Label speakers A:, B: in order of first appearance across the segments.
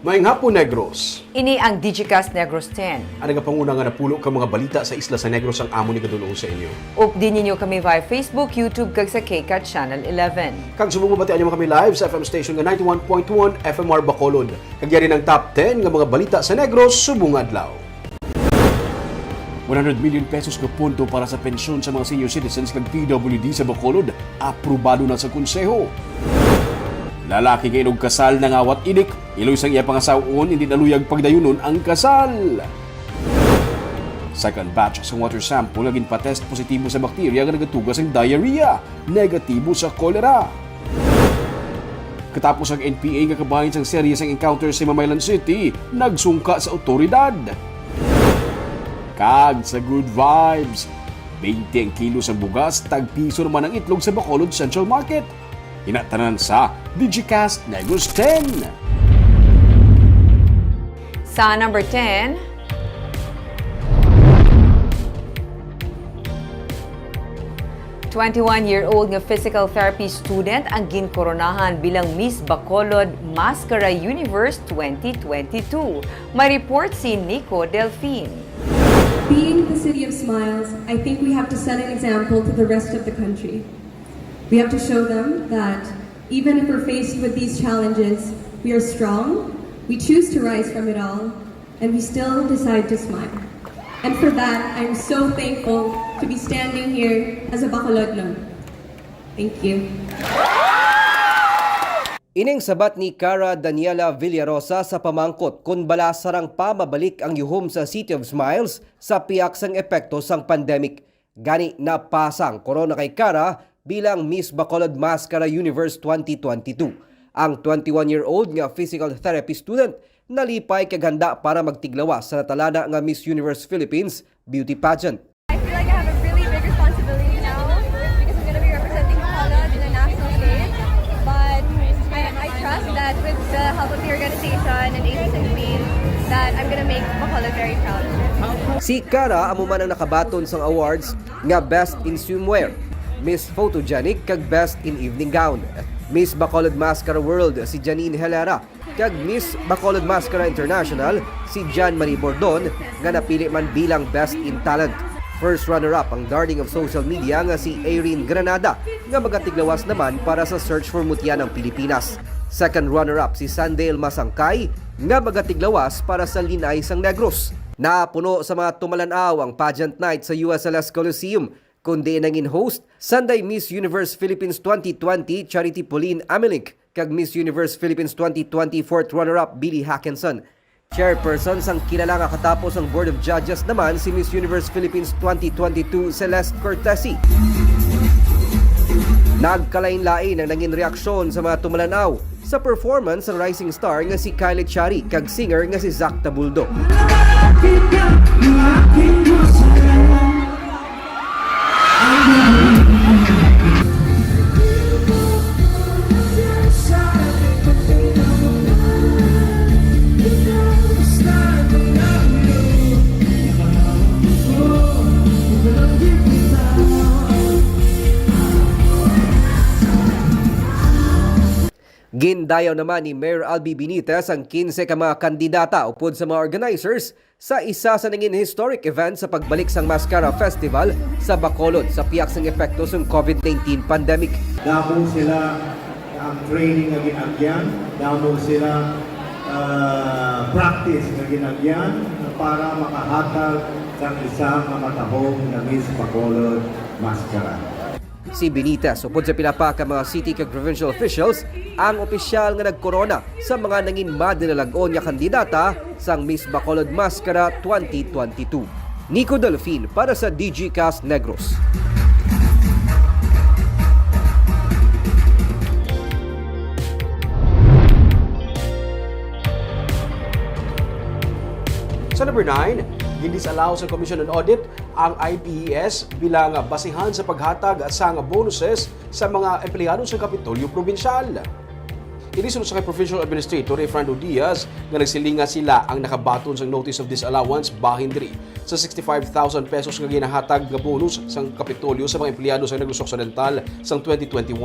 A: Maayong hapon, Negros.
B: Ini ang Digicast Negros X.
A: Ang nagapanguna nga napulo ka mga balita sa isla sa Negros ang amo ni kadulong sa inyo.
B: Updin ninyo kami via Facebook, YouTube, kag sa KCAT Channel 11.
A: Kag subong mabatian niyo kami live sa FM station nga 91.1 FMR Bacolod. Kag yari ng top 10 nga mga balita sa Negros subong adlaw. 100 million pesos na punto para sa pensyon sa mga senior citizens kag PWD sa Bacolod. Aprobado na sa konseho. Lalaki nga inog kasal na ngawat idik, iloy sang iya pangasawon, hindi naluyag pagdayunon ang kasal. Second batch sa water sample naging patest positibo sa bakterya nga nagatugas ang diarrhea, negatibo sa cholera. Katapos ang NPA nga kabahin sang serye sang encounter sa Mamaylan City, nagsungka sa otoridad. Kag sa good vibes, 20 ang kilo sa bugas, tag-piso naman ang itlog sa Bacolod Central Market. Inatanan sa Digicast Negros X.
B: Sa number 10, "21-year-old nga physical therapy student ang ginkoronahan bilang Miss Bacolod Mascara Universe 2022. May report si Nico Delfin.
C: Being the city of smiles, I think we have to set an example to the rest of the country. We have to show them that even if we're faced with these challenges, we are strong, we choose to rise from it all, and we still decide to smile. And for that, I'm so thankful to be standing here as a Bacolodno. Thank you.
D: Ining sabat ni Cara Daniela Villarosa sa pamangkot kung bala sarang pa mabalik ang yuhom sa City of Smiles sa piyak sang epekto sang pandemic. Gani napasang korona kay Cara bilang Miss Bacolod Mascara Universe 2022. Ang 21-year-old nga physical therapy student nalipay kaganda para magtiglawas sa natalada nga Miss Universe Philippines beauty pageant.
E: I feel like I have a really big responsibility now because I'm going to be representing Bacolod in the national stage. But I trust that with the help of the organization and Aces and Queens that I'm going to make Bacolod very proud.
D: Si Cara amo man ang nakabaton sang awards nga Best in Swimwear, Miss Photogenic kag Best in Evening Gown. Miss Bacolod Mascara World si Janine Helera kag Miss Bacolod Mascara International si Jan Marie Bordon nga napili man bilang Best in Talent. First runner-up ang darling of social media nga si Irene Granada nga magatiglawas naman para sa Search for Mutya ng Pilipinas. Second runner-up si Sandale Masangkay nga magatiglawas para sa Linay sang Negros. Napuno sa mga tumalanaw ang pageant night sa USLS Coliseum kundi nangin host Sunday Miss Universe Philippines 2020 Charity Pauline Amelik kag Miss Universe Philippines 2020 fourth runner-up Billy Hackinson. Chairperson sang kilala nga katapos ang Board of Judges naman si Miss Universe Philippines 2022 Celeste Cortesi. Nagkalain-lain ang nangin reaksyon sa mga tumalanaw sa performance ng rising star nga si Kylie Chari kag singer nga si Zach Tabuldo. Gindayaw naman ni Mayor Albi Benitez ang 15 ka mga kandidata upod sa mga organizers sa isa sa nangin historic event sa pagbalik sang Mascara Festival sa Bacolod sa piyak sang epekto ng COVID-19 pandemic.
F: Damo sila ang training na ginagyan, damo sila practice na ginagyan para makahatag sa isang matahong na Miss Bacolod Mascara.
D: Si Benitez upod sa pilapa ka mga city kag provincial officials ang opisyal nga nagkorona sa mga nangin madinalagon nga kandidata sang Miss Bacolod Mascara 2022. Nico Delfin para sa Digicast Negros.
A: Sa number 9, gindisalaw sa Commission on Audit ang IPES bilang basihan sa paghatag at sa bonuses sa mga empleyado sa Kapitolyo Probinsyal. Inisunod sa kay Provincial Administrator Efrando Diaz nga nagsilinga sila ang nakabaton sa Notice of Disallowance bahin diri sa 65,000 pesos nga ginahatag nga bonus sa Kapitolyo sa mga empleyado sa Negros Occidental sa 2021.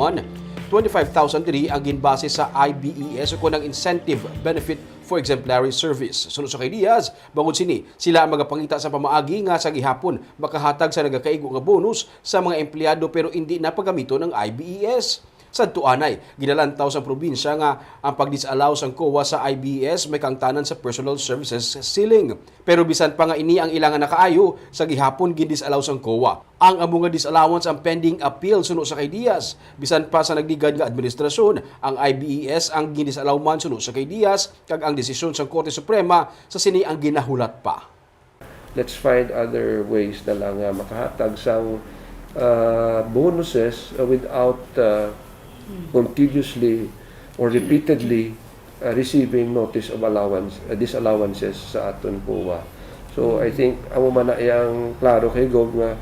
A: 25,000 diri ang ginbase sa IBES o kunang Incentive Benefit for exemplary service. Sunod sa kay Diaz, bangod sini, sila ang magapangita sa pamaagi nga sa gihapon makahatag sa nagakaigo nga bonus sa mga empleyado pero hindi na paggamito ng IBES. Sa tuanay, ginalantaw sa probinsya nga ang pag-disallow sang COA sa IBES may kangtanan sa personal services ceiling. Pero bisan pa nga ini ang ilangan nakaayo, sa gihapon gindisalaw sang COA. Ang amo nga disallowance ang pending appeal suno sa kay Diaz. Bisan pa sa nagdigad nga administrasyon, ang IBES ang gindisalaw man suno sa kay Diaz kag ang desisyon sang Korte Suprema sa sini ang ginahulat pa.
G: Let's find other ways na lang makahatag sang bonuses without continuously or repeatedly receiving notice of disallowances sa aton COA. So I think amo man na yang klaro kay Gov nga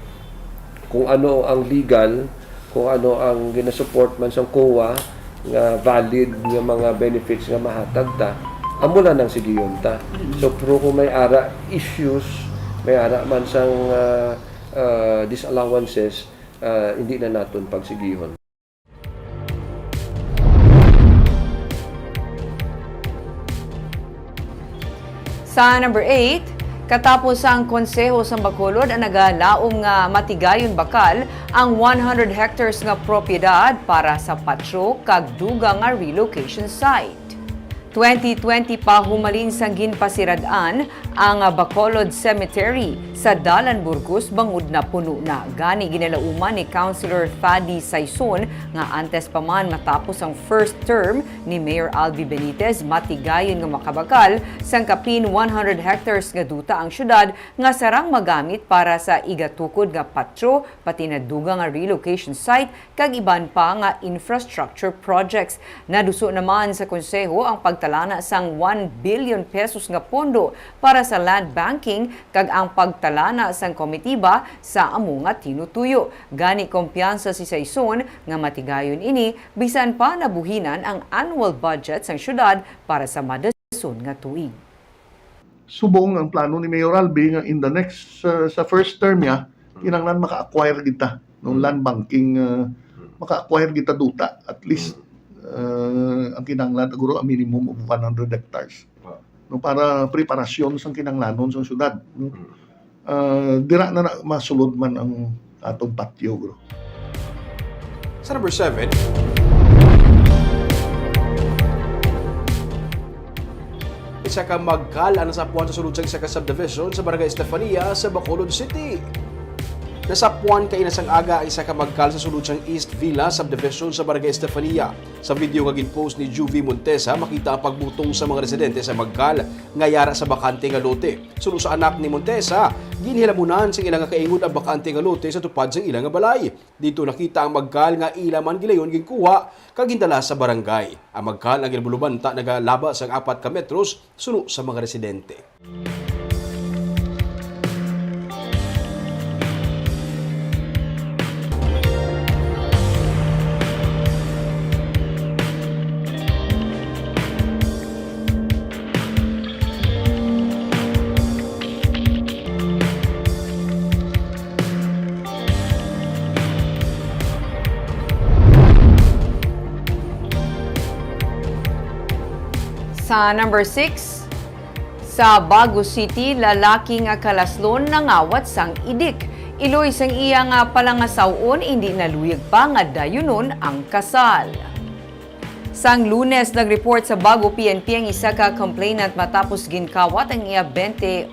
G: kung ano ang legal, kung ano ang ginasupport man sa COA nga valid nga mga benefits nga mahatag ta, amo lang nang sigiyon ta. So pero kung may ara issues, may ara man sang disallowances, hindi na naton pagsigihon.
B: Sa number 8, katapos ang Konseho sa Bacolod ang nagalaom nga matigayon bakal ang 100 hectares nga propiedad para sa patro kag duga nga relocation site. 2020 pa humalin sang ginpasiradaan ang Bacolod Cemetery sa Dalan, Burgos, bangod na puno na. Gani ginalauman ni Councilor Fadi Saison nga antes pa man matapos ang first term ni Mayor Alvi Benitez, matigayon nga makabakal sang kapin 100 hectares nga duta ang syudad nga sarang magamit para sa igatukod nga patro pati na duga nga relocation site kag iban pa nga infrastructure projects. Naduso naman sa konseho ang pagtalana sang 1 billion pesos nga pondo para sa land banking kag ang pagtalana sang komitiba sa amo nga tinutuyo. Gani kumpiyansa si Saison nga matigayon ini bisan pa nabuhinan ang annual budget sang syudad para sa madason nga tuig.
H: Subong ang plano ni Mayor Albi nga in the next sa first term niya kinahanglan maka-acquire kita ng land banking, maka-acquire kita duta at least ang kinahanglan siguro a minimum of 100 hectares no, para preparasyon sa kinahanglanon sa syudad no. Dira na masulod man ang atong patio bro.
A: Sa number 7, isa ka magkal ang nasapuan sa sulod sa isa ka subdivision sa Barangay Estefania sa Bacolod City. Nasapuan kay inasang aga ang isa ka magkal sa sulod sang East Villa subdivision sa Barangay Estefania. Sa video nga ginpost ni Juvie Montesa, makita ang pagbutong sa mga residente sa magkal nga yara sa bakante nga lote. Sulod sa anak ni Montesa, ginhilamunan sing ilang kaingon ang bakante nga lote sa tupad sang ilang nga balay. Dito nakita ang magkal nga ilaman gilayon ginkuha kag gindala sa barangay. Ang magkal ang ginbulubanta nagalaba sang 4 ka metros suno sa mga residente.
B: Sa number 6, sa Bago City, lalaki nga kalaslon nangawat sang idik. Iloy sang iya nga palangasawon, hindi naluyag pa nga dayunon ang kasal. Sang Lunes, nag-report sa Bago PNP ang isa ka complainant matapos ginkawat ang iya 28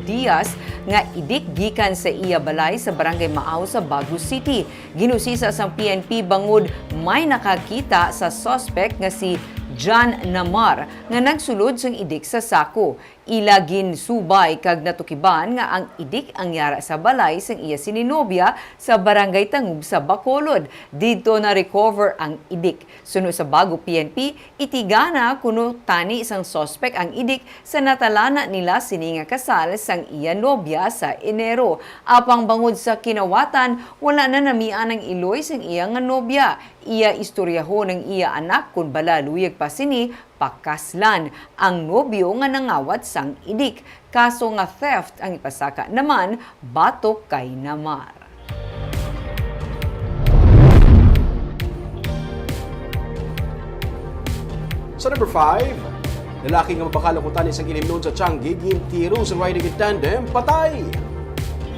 B: Diaz nga idik gikan sa iya balay sa Barangay Maaw sa Bago City. Ginusisa sang PNP bangod may nakakita sa suspect nga si John Namar nga nagsulod sang idik sa sako. Ilagin subay kag natukiban nga ang idik ang yara sa balay sang iya sininobya sa Barangay Tangub sa Bacolod. Dito na recover ang idik. Suno sa Bago PNP, itigana kuno tani isang suspect ang idik sa natalana nila sini nga kasal sang iya nobya sa Enero. Apang bangod sa kinawatan, wala na namian ang iloy sang iya nga nobya. Iya istoryaho ng iya anak kun bala luyag pa sini pakaslan ang nobyo nga nangawat sang idik. Kaso nga theft ang ipasaka naman batok kay Namar.
A: Sa number 5, Lalaki nga mabakalakutan isang ilimnon sa Changi, gintiro sa riding in tandem, patay.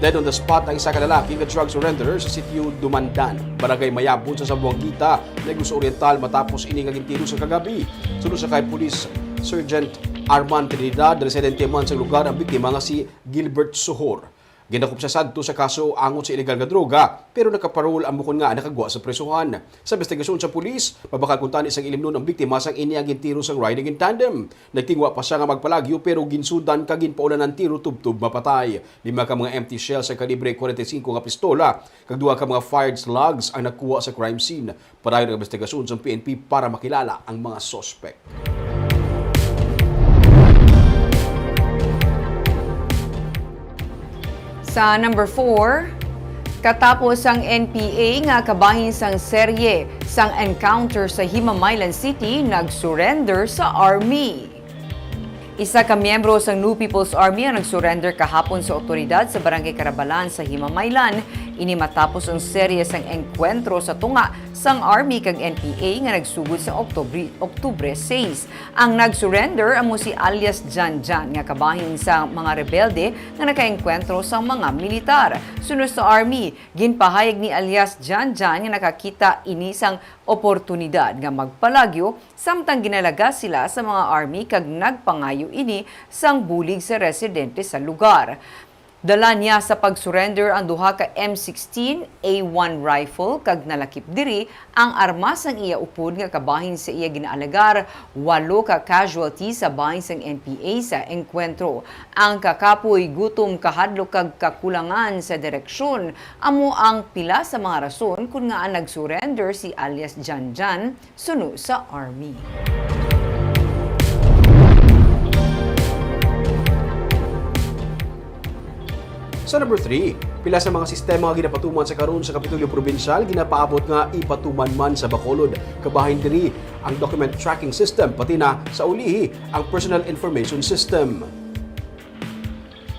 A: Dead on the spot ang isa ka lalaki nga drug surrenderer sa sitio Dumandan, barangay Mayabon sa Zamboanga, Negros Oriental matapos ini nga gintiro sa kagabi. Sunod sa kay Police Sergeant Arman Trinidad, residente man sa lugar ang biktima nga si Gilbert Sohor. Ginakop siya sadto sa kaso angot sa illegal nga droga, pero nakaparol ang bukod nga nakagwa sa presuhan. Sa investigasyon sa pulis, mabakal kung tani isang ilimnon ang biktima sang iniyang gintiro sang riding in tandem. Nagtingwa pa siya nga magpalagyo pero ginsudan kagin paulan ng tiro tubtub mapatay. 5 ka mga empty shells sa kalibre 45 nga pistola, kag 2 ka mga fired slugs ang nakuha sa crime scene. Padayon ang investigasyon sa PNP para makilala ang mga suspect.
B: Sa number 4, katapos ang NPA nga kabahin sang serye sang encounter sa Himamaylan City, nag-surrender sa Army. Isa ka miyembro sa New People's Army ang nag-surrender kahapon sa otoridad sa Barangay Carabalan sa Himamaylan. Ini matapos ang serye sang engkwentro sa tunga sang Army kag NPA nga nagsugod sa Oktubre 6. Ang nag-surrender amo si alias Jan nga kabahin sa mga rebelde nga nakaengkwentro sa mga militar. Sunod sa Army, ginpahayag ni alias Jan nga nakakita ini sang oportunidad nga magpalagyo samtang ginalaga sila sa mga Army kag nagpangayo ini sang bulig sa residente sa lugar. Dala niya sa pag-surrender ang duha ka M16 A1 rifle kag nalakip diri ang armas ang iya upod nga kabahin sa iya ginaalagar. 8 ka casualty sa bahin sang NPA sa engkwentro. Ang kakapoy gutom kahadlok kag kakulangan sa direksyon amo ang pila sa mga rason kung nga nag-surrender si alias Jan suno sa Army.
A: Sa number 3, pila sa mga sistema nga ginapatuman sa karon sa Kapitolyo Probinsyal ginapaabot nga ipatuman man sa Bacolod. Kabahin diri ang document tracking system pati na sa ulihi ang personal information system.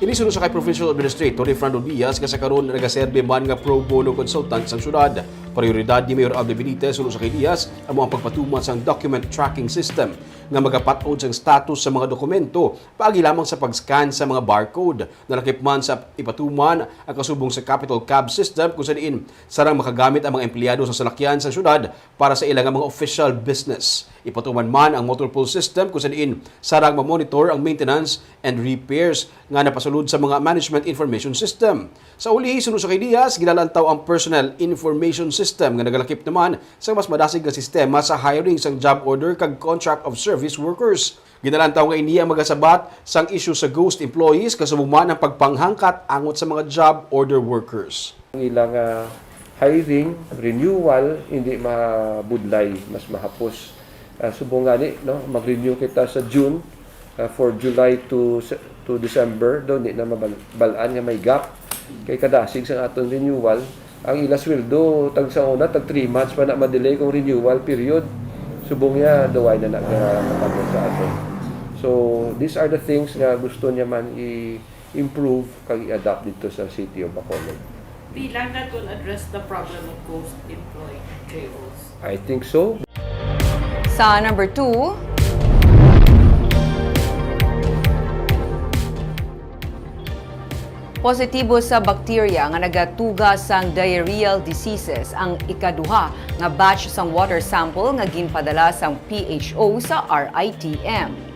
A: Inisunod sa kay Provincial Administrator Fernando Diaz nga sa karon nagaserbe man nga pro bono consultant sa syudad. Prioridad ni Mayor Aldo Benitez sunod sa kay Diaz amo ang pagpatuman sa document tracking system nga magapatod sa status sa mga dokumento paagi lamang sa pag-scan sa mga barcode. Nalakip man sa ipatuman ang kasubong sa Capital Cab system kung saan sarang makagamit ang mga empleyado sa salakyan sa syudad para sa ilang mga official business. Ipatuman man ang motor pool system kung saan sarang mamonitor ang maintenance and repairs nga napasulod sa mga management information system. Sa uli, sunod sa kay Diaz, ginalantaw ang personal information system nga nagalakip naman sa mas madasig nga sistema sa hiring sang job order kag contract of service workers. Ginalantaw nga iniya magasabat sang issue sa ghost employees kasubong man ang pagpanghangkat angot sa mga job order workers.
G: Ang ilang hiring, renewal, hindi mabudlay, mas mahapos. Subong gani, no? Mag-renew kita sa June for July to December, doon di na mabalaan nga may gap. Kay kadasig sa aton renewal, ang ila sweldo tag sa una tag 3 months pa na ma-delay kung renewal period. Subong niya daway na nakapagod sa aton. So these are the things nga gusto niya man i-improve kag i-adapt dito sa City of Bacolod.
I: Bilang that will address the problem of ghost employee JOs.
G: I think so.
B: Sa number 2, positibo sa bakterya nga nagatuga sang diarrheal diseases ang ikaduha nga batch sang water sample nga ginpadala sang PHO sa RITM.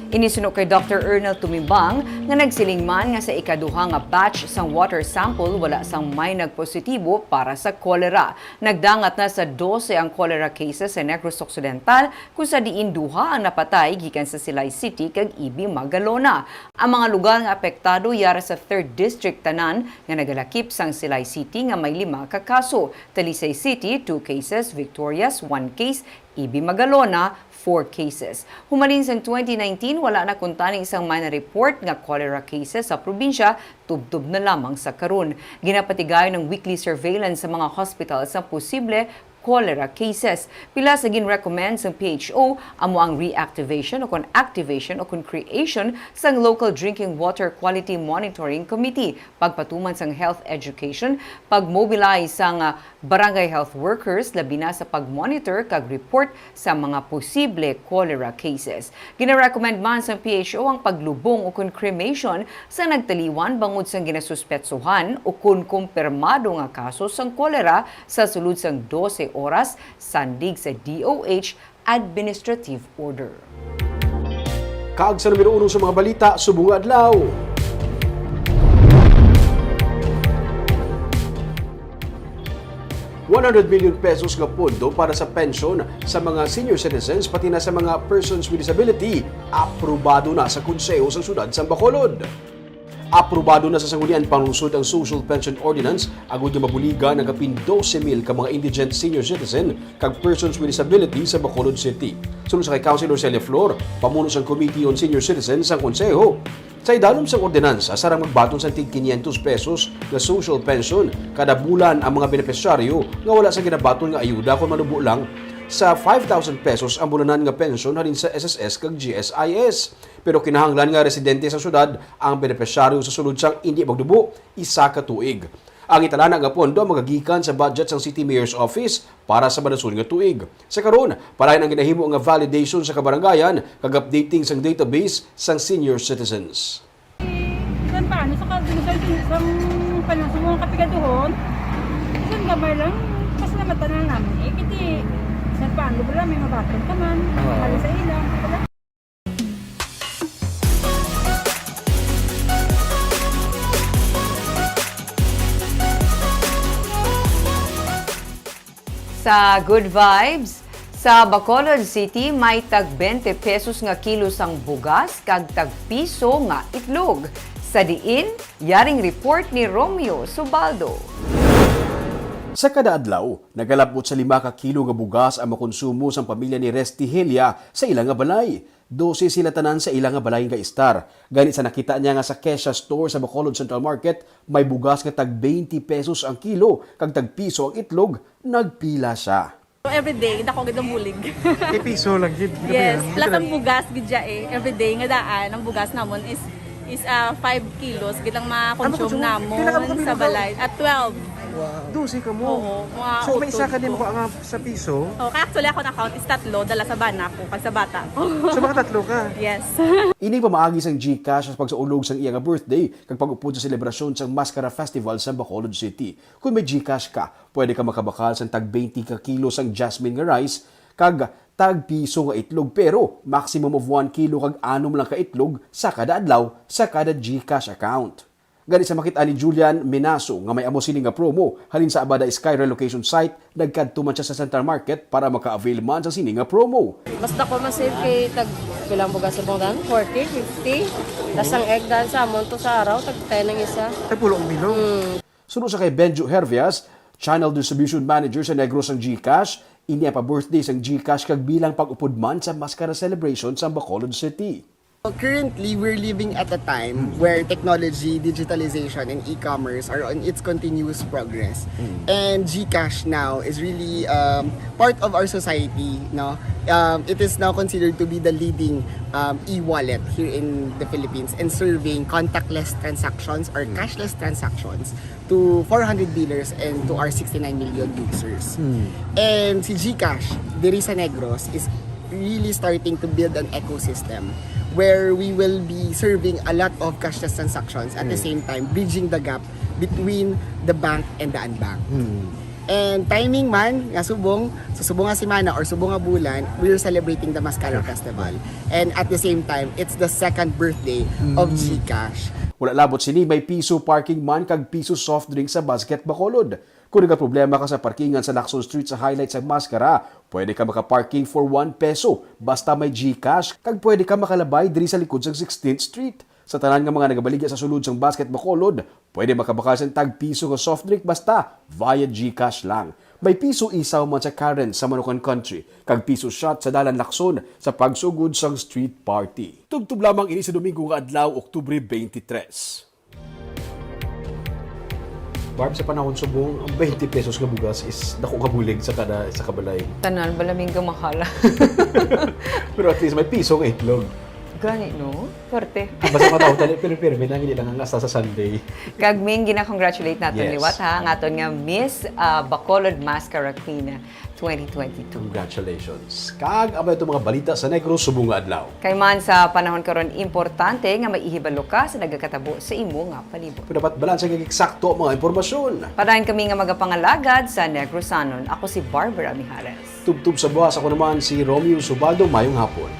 B: Inisunod kay Dr. Ernel Tumimbang nga nagsiling man nga sa ikaduha nga batch sang water sample wala sang may nagpositibo para sa cholera. Nagdangat na sa 12 ang cholera cases sa Negros Occidental kung sa diin duha ang napatay gikan sa Silay City kag Ibi Magalona. Ang mga lugar nga apektado yara sa 3rd District tanan nga nagalakip sang Silay City nga may 5 ka kaso. Talisay City 2 cases, Victorias 1 case, Ibi Magalona 4 cases. Humalin sa 2019, wala na kuntaning isang minor report nga cholera cases sa probinsya, tubtub na lamang sa karon. Ginapatigayon ng weekly surveillance sa mga hospital sa posible cholera cases. Pila sa gin-recommend sa PHO amo ang reactivation o activation o creation sa local drinking water quality monitoring committee, pagpatuman sang health education, pagmobilize sang barangay health workers labi na sa pagmonitor kag report sa mga posible cholera cases. Gina-recommend man sa PHO ang paglubong o cremation sa nagtaliwan bangod sang ginasuspetsuhan o kung kumpirmado nga kaso sang cholera sa sulod sang 12 oras sandig sa DOH administrative order.
A: Kaag sa numero 1 sa mga balita, subong nga adlaw. ₱100 million nga pondo para sa pensyon sa mga senior citizens pati na sa mga persons with disability aprobado na sa Konseho sa Syudad sa Bacolod. Aprobado na sa sanggunian panungsod ang Social Pension Ordinance agud nga mabuligan ang kapin 12,000 ka mga indigent senior citizen kag persons with disability sa Bacolod City. Sunod sa kay Councilor Celia Flor, pamuno sa Committee on Senior Citizens sa Konseho. Sa idalom sa ordinansa, sarang magbaton sa tig ₱500 na social pension kada bulan ang mga benepisyaryo nga wala sa ginabaton nga ayuda kung manubo lang sa ₱5,000 ang bulanan nga pensyon halin sa SSS kag GSIS. Pero kinahanglan nga residente sa syudad ang benepisyaryo sa sulod sang hindi magdubo isa ka tuig. Ang italana nga pondo magagikan sa budget sang City Mayor's Office para sa madasun nga tuig. Sa karon, palayan ang ginahimo nga validation sa kabarangayan kag updating sang database sang senior citizens.
J: Isan paano sa sa panasong mga kapigaduhon? Isan gamay lang kasi namatanan namin kiti isan paano ba may mabatong ka man halos sa ilang wala.
B: Sa Good Vibes, sa Bacolod City may tag 20 pesos nga kilo sang bugas kag tag piso nga itlog. Sa diin, yaring report ni Romeo Subaldo.
A: Sa kada adlaw, nagalabot sa 5 ka kilo nga bugas ang makonsumo sang pamilya ni Resty Helia sa ilang nga balay. 12 sila tanan sa ilang nga balay nga istar. Ganit sa nakita niya nga sa Kesha Store sa Bacolod Central Market, may bugas nga tag 20 pesos ang kilo, kag tag piso ang itlog, nagpila siya.
J: Everyday, dako gid ang bulig.
K: Piso lang gid.
J: Yes, plus ang bugas gid everyday nga daan ang bugas namon is 5 kilos gid ang ma-consume namon sa balay at 12.
K: Wow. 12 ka mo.
J: Oo, mga
K: So may isa ka din mo ang sa piso.
J: Oh, actually ako na-count is 3 dala sa bana ko pag sa bata ko.
K: So baka 3 ka.
J: Yes.
A: Ining pamaagi sang GCash sa pagsaulog sang iya nga birthday kag pag-upod sa selebrasyon sang Mascara Festival sa Bacolod City. Kung may GCash ka, pwede ka makabakal sang tag 20 ka kilo sang jasmine nga rice kag tag piso nga itlog pero maximum of 1 kilo kag 6 lang ka itlog sa kada adlaw sa kada GCash account. Gani sa makita ni Julian Menaso nga may amo sini nga promo halin sa Abada Sky relocation site nagkadto man siya sa Central Market para maka-avail man sa sini nga promo.
L: Basta ko masave kay tag bilang bugas sa bongdan 40, 50. Tas ang egg dan sa amon to sa araw tag 10 ang isa.
K: Tagpulong milo.
A: Sunod sa kay Benjo Hervias, Channel Distribution Manager sa Negros sang GCash, inya pa birthday sang GCash kag bilang pag-upod man sa Mascara Celebration sa Bacolod City.
M: Currently, we're living at a time where technology, digitalization, and e-commerce are on its continuous progress. And GCash now is really part of our society. No? It is now considered to be the leading e-wallet here in the Philippines and serving contactless transactions or cashless transactions to 400 dealers and to our 69 million users. And si GCash, diri sa Negros, is really starting to build an ecosystem where we will be serving a lot of cashless transactions at the same time bridging the gap between the bank and the unbanked. And timing man, nga subong, sa subong nga simana or subong nga bulan, we're celebrating the Mascara Festival. And at the same time, it's the second birthday of GCash.
A: Wala labot sini may piso parking man kag piso soft drink sa Basket Bacolod. Kung nagka-problema ka sa parkingan sa Lacson Street sa highlight sa Mascara, pwede ka maka-parking for 1 peso basta may GCash kag pwede ka makalabay diri sa likod sa 16th Street. Sa tanan nga mga nagabaligya sa sulod sang Basket Bacolod, pwede makabakal sa tag piso nga soft drink basta via GCash lang. May piso isaw man sa Karen sa Manukan Country, kag piso shot sa Dalan Lacson sa pagsugod sang street party. Tubtub lamang ini sa Domingo nga adlaw, Oktubre 23. Barb, sa panahon subong, ang 20 pesos nga bugas is dako kabulig sa kabalay.
B: Tanan, balaming gamahala.
A: Pero at least may piso nga itlog.
B: Gani, no? Swerte.
A: Basta matawag tali, pero may nangin lang ang hasta sa Sunday.
B: Kagming gina-congratulate natin
A: Yes.
B: liwat ha, ang aton nga Miss Bacolod Mascara Queen 2022.
A: Congratulations. Kag amay itong mga balita sa Negros subong nga adlaw.
B: Kay man sa panahon karon importante nga maihibalo ka sa nagakatabo sa imo nga palibot.
A: Pero dapat balansa nga eksakto ang mga impormasyon.
B: Padayon kami nga magapangalagad sa Negrosanon. Ako si Barbara Mijares.
A: Tubtub sa buwas, ako naman si Romeo Subaldo. Mayong hapon.